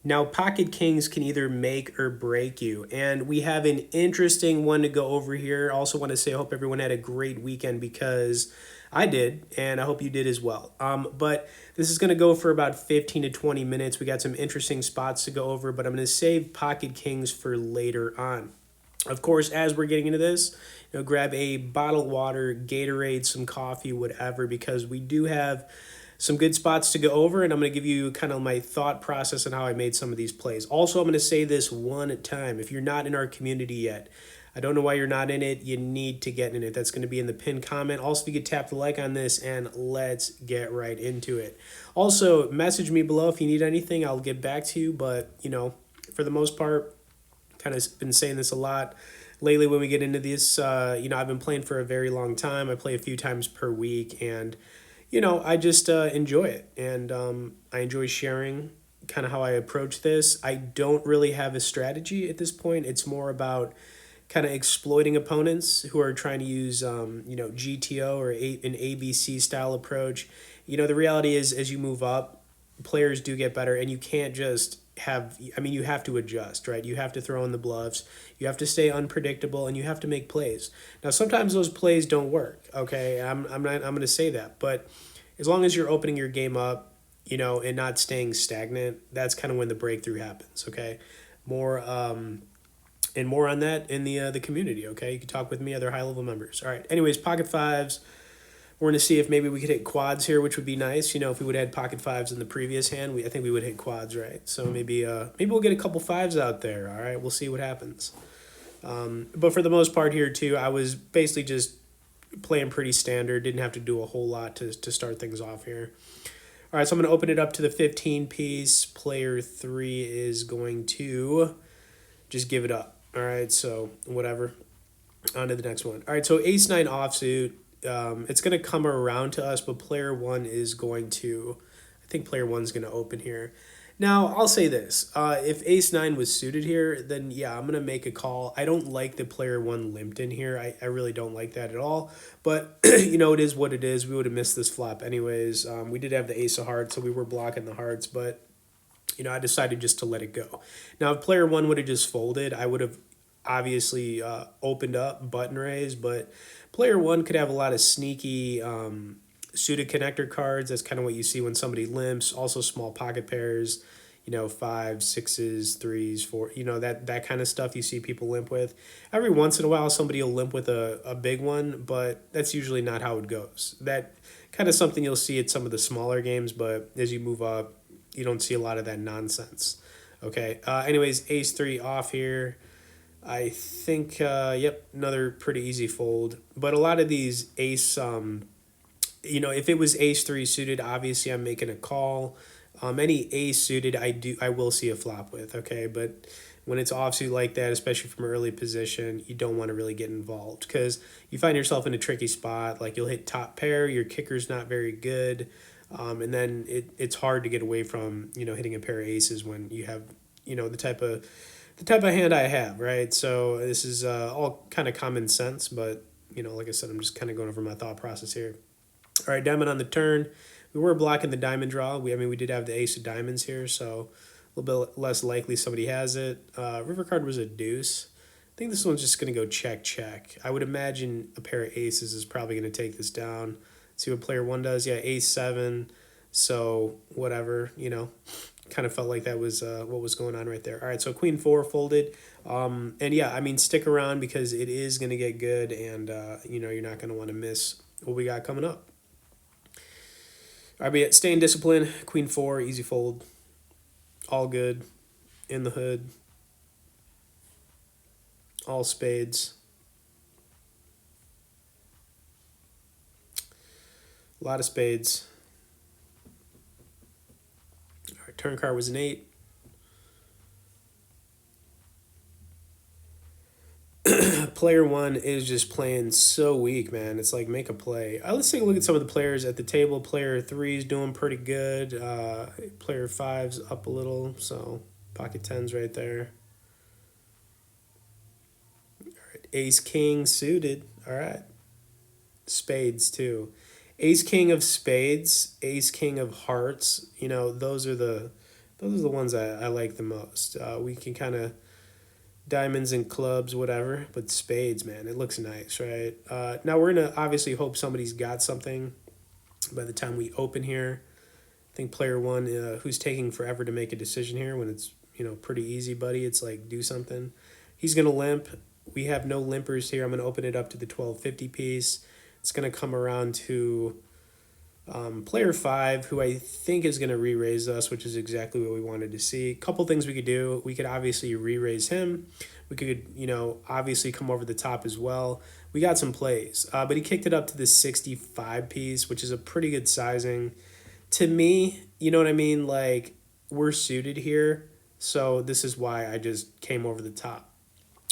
Now, pocket kings can either make or break you. And we have an interesting one to go over here. I also want to say I hope everyone had a great weekend because I did, and I hope you did as well. But this is going to go for about 15 to 20 minutes. We got some interesting spots to go over, but I'm going to save pocket kings for later on. Of course, as we're getting into this, grab a bottle of water, Gatorade, some coffee, whatever, because we do have some good spots to go over, and I'm going to give you kind of my thought process on how I made some of these plays. Also, I'm going to say this one time. If you're not in our community yet, I don't know why you're not in it. You need to get in it. That's going to be in the pinned comment. Also, if you could tap the like on this, and let's get right into it. Also, message me below if you need anything. I'll get back to you, but, for the most part, kind of been saying this a lot lately when we get into this. I've been playing for a very long time. I play a few times per week, and I just enjoy it, and I enjoy sharing kind of how I approach this. I don't really have a strategy at this point. It's more about kind of exploiting opponents who are trying to use GTO or an ABC style approach. The reality is, as you move up, players do get better, and you can't just you have to adjust, right? You have to throw in the bluffs, you have to stay unpredictable, and you have to make plays. Now, sometimes those plays don't work, okay? I'm going to say that, but as long as you're opening your game up, and not staying stagnant, that's kind of when the breakthrough happens, okay? More and more on that in the community, okay? You can talk with me, other high level members. All right. Anyways, pocket fives. We're going to see if maybe we could hit quads here, which would be nice. If we would have had pocket fives in the previous hand, I think we would hit quads, right? So maybe we'll get a couple fives out there. All right, we'll see what happens. But for the most part here too, I was basically just playing pretty standard. Didn't have to do a whole lot to start things off here. All right, so I'm going to open it up to the 15 piece. Player 3 is going to just give it up. All right, so whatever. On to the next one. All right, so ace 9 offsuit. It's going to come around to us, but player 1 is going to, I think player 1 is going to open here. Now, I'll say this. If ace 9 was suited here, then yeah, I'm going to make a call. I don't like the player 1 limped in here. I really don't like that at all. But, it is what it is. We would have missed this flop anyways. We did have the ace of hearts, so we were blocking the hearts, but, I decided just to let it go. Now, if player 1 would have just folded, I would have obviously opened up button raise, but player 1 could have a lot of sneaky suited connector cards. That's kind of what you see when somebody limps. Also small pocket pairs, fives, sixes, threes, four, that kind of stuff you see people limp with. Every once in a while somebody will limp with a big one, but that's usually not how it goes. That kind of something you'll see at some of the smaller games, but as you move up, you don't see a lot of that nonsense. Okay. Anyways, ace 3 off here. I think, yep, another pretty easy fold. But a lot of these ace, if it was ace 3 suited, obviously I'm making a call. Any ace suited, I will see a flop with, okay? But when it's offsuit like that, especially from early position, you don't want to really get involved because you find yourself in a tricky spot. Like you'll hit top pair, your kicker's not very good, and then it's hard to get away from hitting a pair of aces when you have the type of hand I have, right? So this is all kind of common sense, but like I said, I'm just kind of going over my thought process here. All right, diamond on the turn. We were blocking the diamond draw. We did have the ace of diamonds here, so a little bit less likely somebody has it. River card was a deuce. I think this one's just going to go check, check. I would imagine a pair of aces is probably going to take this down. See what player 1 does. Yeah, ace 7. So whatever, kind of felt like that was what was going on right there. All right, so queen 4 folded. And yeah, stick around because it is going to get good, and you're not going to want to miss what we got coming up. All right, but yeah, stay in discipline. Queen 4, easy fold. All good. In the hood. All spades. A lot of spades. All right, turn card was an 8. Player 1 is just playing so weak, man. It's like make a play. Let's take a look at some of the players at the table. Player 3 is doing pretty good. Player 5's up a little, so pocket 10's right there. All right, ace king suited. All right, spades too. Ace king of spades, ace king of hearts. Those are the Those are the ones I like the most. We can kind of diamonds and clubs, whatever, but spades, man, it looks nice, right? Now we're gonna obviously hope somebody's got something by the time we open here. I think player one, who's taking forever to make a decision here when it's pretty easy, buddy. It's like do something. He's gonna limp. We have no limpers here. I'm gonna open it up to the 1250 piece. It's gonna come around to player five, who I think is going to re-raise us, which is exactly what we wanted to see. A couple things we could do. We could obviously re-raise him. We could, obviously come over the top as well. We got some plays, but he kicked it up to the 65 piece, which is a pretty good sizing. To me, you know what I mean? Like, we're suited here, so this is why I just came over the top.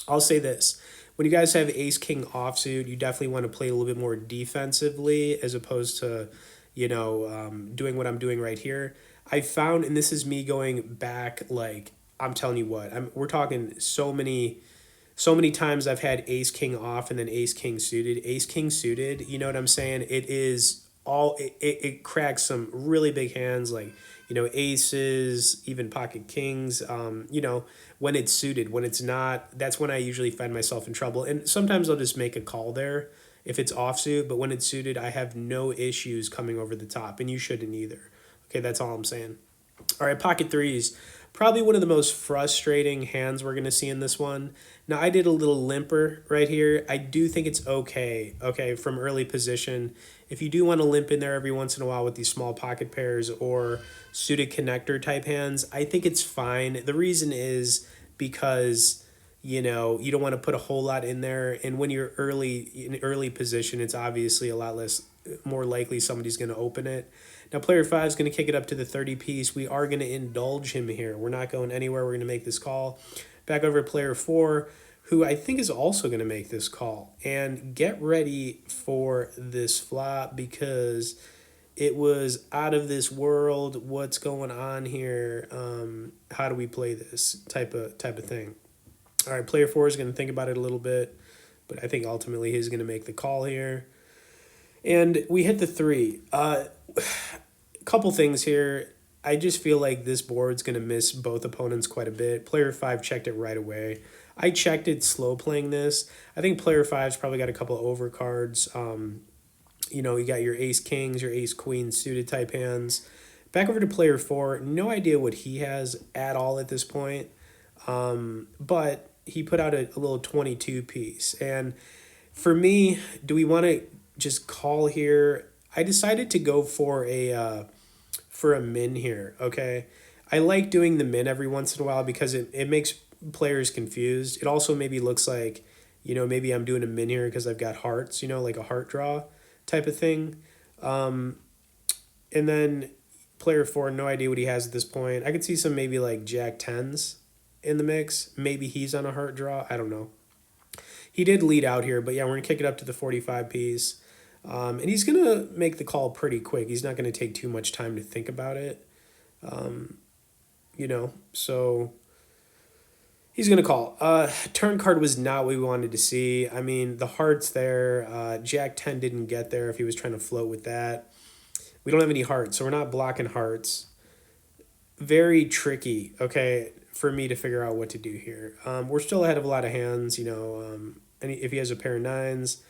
I'll say this. When you guys have ace king offsuit, you definitely want to play a little bit more defensively as opposed to doing what I'm doing right here. I found, and this is me going back, like, I'm telling you what, we're talking so many times I've had ace king off and then ace king suited. Ace king suited, you know what I'm saying? It cracks some really big hands, like, aces, even pocket kings, when it's suited. When it's not, that's when I usually find myself in trouble. And sometimes I'll just make a call there if it's offsuit, but when it's suited, I have no issues coming over the top, and you shouldn't either. Okay, that's all I'm saying. All right, pocket threes. Probably one of the most frustrating hands we're going to see in this one. Now, I did a little limper right here. I do think it's okay, from early position. If you do want to limp in there every once in a while with these small pocket pairs or suited connector type hands, I think it's fine. The reason is because you don't want to put a whole lot in there, and when you're in early position, it's obviously a lot less more likely somebody's going to open it. Now player five is going to kick it up to the 30 piece. We are going to indulge him here. We're not going anywhere. We're going to make this call. Back over to player four, who I think is also going to make this call. And get ready for this flop because it was out of this world. What's going on here? How do we play this type of thing? All right, player four is going to think about it a little bit, but I think ultimately he's going to make the call here. And we hit the three. Couple things here. I just feel like this board's going to miss both opponents quite a bit. Player five checked it right away. I checked it slow playing this. I think player five's probably got a couple of overcards. You got your ace kings, your ace queens suited type hands. Back over to player four. No idea what he has at all at this point. But he put out a little 22 piece. And for me, do we want to just call here? I decided to go for a min here, okay? I like doing the min every once in a while because it makes players confused. It also maybe looks like, maybe I'm doing a min here because I've got hearts, like a heart draw type of thing. And then player four, no idea what he has at this point. I could see some maybe like jack tens in the mix. Maybe he's on a heart draw. I don't know. He did lead out here, but yeah, we're going to kick it up to the 45 piece. And he's going to make the call pretty quick. He's not going to take too much time to think about it. So he's going to call. Turn card was not what we wanted to see. I mean, the heart's there. Jack 10 didn't get there if he was trying to float with that. We don't have any hearts, so we're not blocking hearts. Very tricky, for me to figure out what to do here. We're still ahead of a lot of hands, and if he has a pair of nines.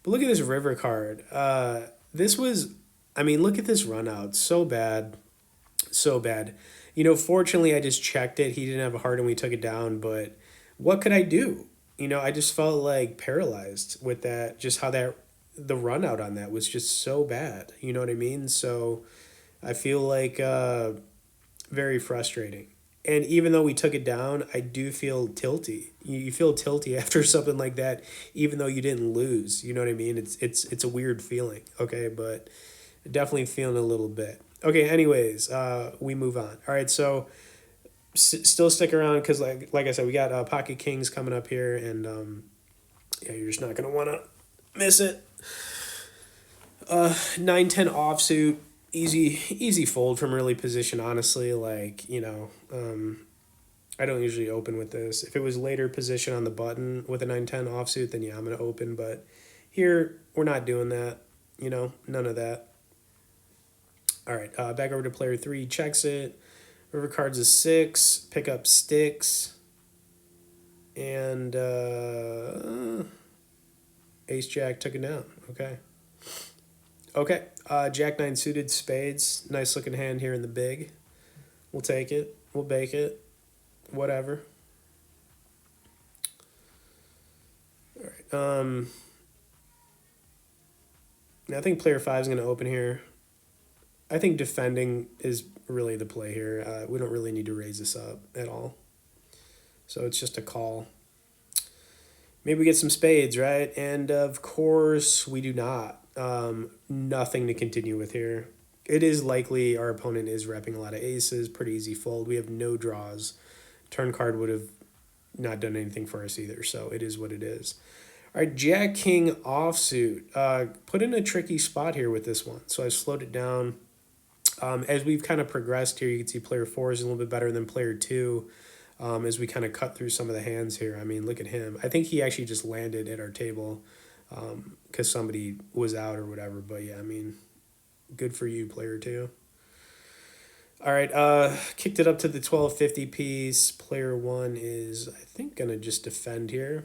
But look at this river card. Look at this run out. So bad. So bad. Fortunately, I just checked it. He didn't have a heart and we took it down. But what could I do? I just felt like paralyzed with that. Just how the run out on that was just so bad. You know what I mean? So I feel like very frustrating. And even though we took it down, I do feel tilty. You feel tilty after something like that, even though you didn't lose. You know what I mean? It's a weird feeling, but definitely feeling a little bit. Okay, anyways, we move on. All right, so still stick around because, like I said, we got pocket kings coming up here, and you're just not going to want to miss it. 9-10 offsuit. Easy fold from early position, honestly. I don't usually open with this. If it was later position on the button with a 9-10 offsuit, then yeah, I'm going to open. But here, we're not doing that. None of that. All right, back over to player three. Checks it. River card's a 6. Pick up sticks. And ace jack took it down. Okay. Okay. Jack 9 suited spades. Nice looking hand here in the big. We'll take it. We'll bake it. Whatever. All right. I think player 5 is going to open here. I think defending is really the play here. We don't really need to raise this up at all. So it's just a call. Maybe we get some spades, right? And of course, we do not. Nothing to continue with here. It is likely our opponent is repping a lot of aces. Pretty easy fold. We have no draws. Turn card would have not done anything for us either. So it is what it is. All right, Jack King offsuit. Put in a tricky spot here with this one. So I slowed it down. As we've kind of progressed here, you can see player 4 is a little bit better than player 2 as we kind of cut through some of the hands here. I mean, look at him. I think he actually just landed at our table because somebody was out or whatever. But yeah, I mean, good for you, player 2. All right, kicked it up to the 1250 piece. Player 1 is, I think, going to just defend here.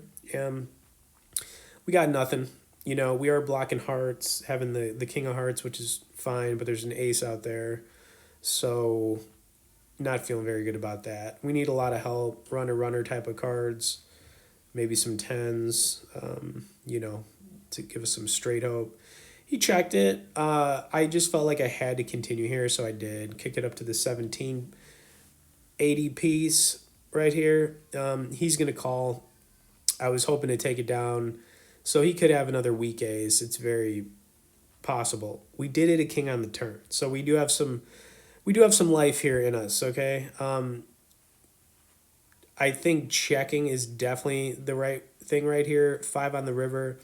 We got nothing. You know, we are blocking hearts, having the king of hearts, which is fine, but there's an ace out there. So not feeling very good about that. We need a lot of help, runner type of cards, maybe some tens, you know, to give us some straight hope. He checked it. I just felt like I had to continue here, so I did. Kicked it up to the 1780 piece right here. He's going to call. I was hoping to take it down. So he could have another weak ace. It's very possible. We did it a king on the turn. So we do have some life here in us, okay? I think checking is definitely the right thing right here. 5 on the river.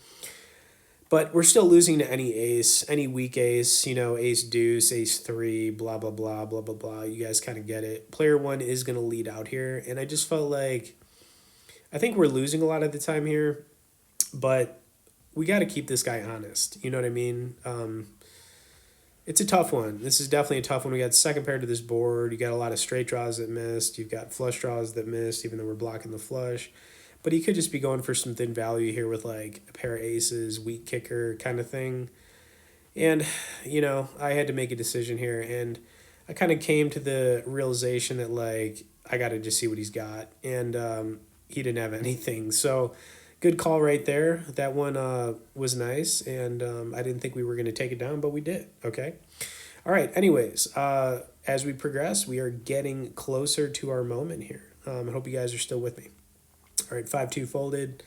But we're still losing to any ace, any weak ace, you know, ace deuce, ace 3, blah, blah, blah, blah, blah, blah. You guys kind of get it. Player 1 is going to lead out here. And I just felt like, I think we're losing a lot of the time here. But we got to keep this guy honest. You know what I mean? It's a tough one. This is definitely a tough one. We got second pair to this board. You got a lot of straight draws that missed. You've got flush draws that missed, even though we're blocking the flush. But he could just be going for some thin value here with like a pair of aces, weak kicker kind of thing. And, you know, I had to make a decision here. And I kind of came to the realization that, like, I got to just see what he's got. And he didn't have anything. So good call right there. That one was nice, and I didn't think we were going to take it down, but we did, okay? All right, anyways, as we progress, we are getting closer to our moment here. I hope you guys are still with me. All right, 5-2 folded,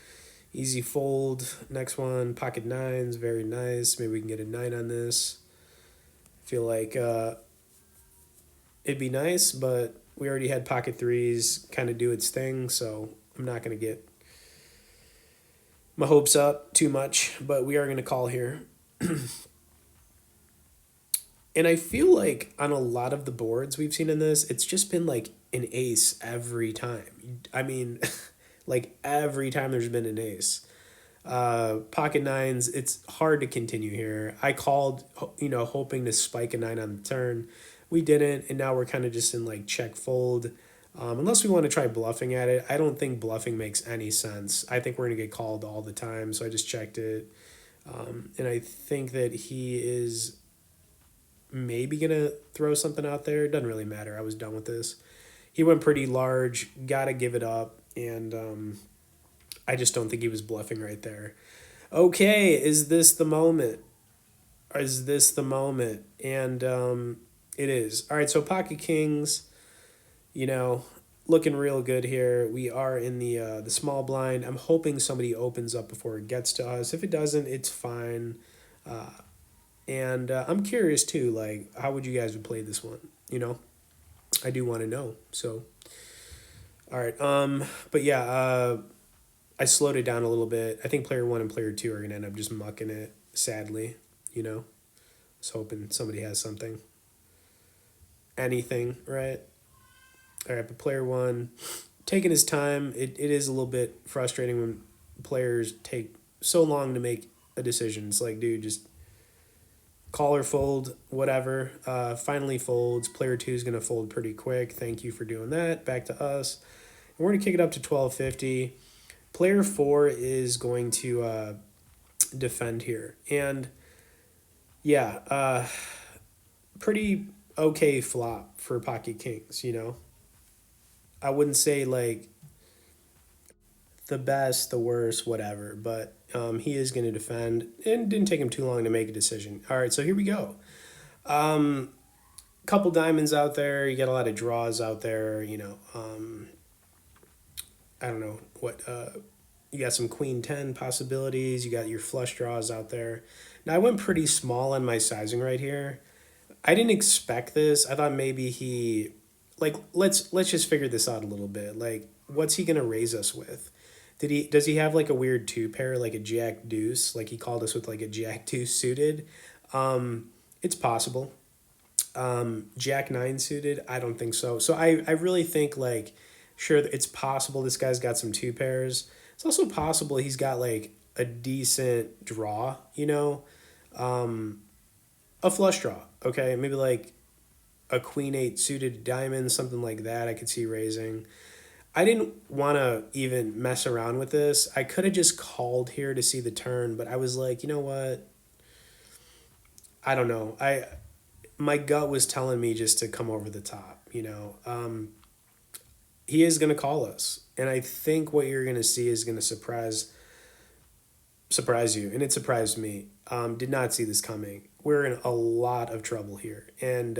easy fold. Next one, pocket 9s, very nice. Maybe we can get a 9 on this. I feel like it'd be nice, but we already had pocket 3s kind of do its thing, so I'm not going to get my hopes up too much, but we are going to call here. And I feel like on a lot of the boards we've seen in this, it's just been like an ace every time. I mean, like every time there's been an ace. Pocket 9s, it's hard to continue here. I called, you know, hoping to spike a 9 on the turn. We didn't, and now we're kind of just in like check fold. Unless we want to try bluffing at it, I don't think bluffing makes any sense. I think we're going to get called all the time, so I just checked it. And I think that he is maybe going to throw something out there. It doesn't really matter. I was done with this. He went pretty large, got to give it up, and I just don't think he was bluffing right there. Okay, is this the moment? Is this the moment? And it is. All right, so pocket kings, you know, looking real good here. We are in the small blind. I'm hoping somebody opens up before it gets to us. If it doesn't, it's fine. And I'm curious too, like, how would you guys have played this one? You know, I do want to know. So, all right. But yeah, I slowed it down a little bit. I think player 1 and player 2 are gonna end up just mucking it. Sadly, you know, I was hoping somebody has something. Anything, right? All right, but player 1, taking his time. It is a little bit frustrating when players take so long to make a decision. It's like, dude, just call or fold, whatever. Finally folds. Player two is going to fold pretty quick. Thank you for doing that. Back to us. And we're going to kick it up to 1250. Player four is going to defend here. And yeah, pretty okay flop for pocket kings, you know? I wouldn't say like the best, the worst, whatever, but he is going to defend. And didn't take him too long to make a decision. All right, so here we go. Couple diamonds out there. You got a lot of draws out there, you know. I don't know what you got some queen 10 possibilities. You got your flush draws out there. Now I went pretty small on my sizing right here. I didn't expect this. I thought maybe he like let's just figure this out a little bit. Like what's he going to raise us with? Does he have like a weird two pair like a jack deuce? Like he called us with like a jack deuce suited? It's possible. Jack nine suited? I don't think so. So I really think like sure it's possible this guy's got some two pairs. It's also possible he's got like a decent draw, you know, a flush draw. Okay, maybe like a queen eight suited diamond, something like that. I could see raising. I didn't want to even mess around with this. I could have just called here to see the turn, but I was like, you know what? I don't know. My gut was telling me just to come over the top. You know, he is going to call us, and I think what you're going to see is going to surprise you, and it surprised me. Did not see this coming. We're in a lot of trouble here, and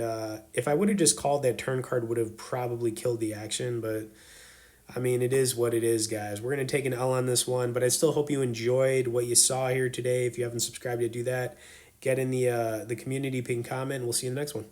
if I would have just called, that turn card would have probably killed the action. But I mean, it is what it is, guys. We're gonna take an L on this one, but I still hope you enjoyed what you saw here today. If you haven't subscribed yet, do that. Get in the community, pin comment. We'll see you in the next one.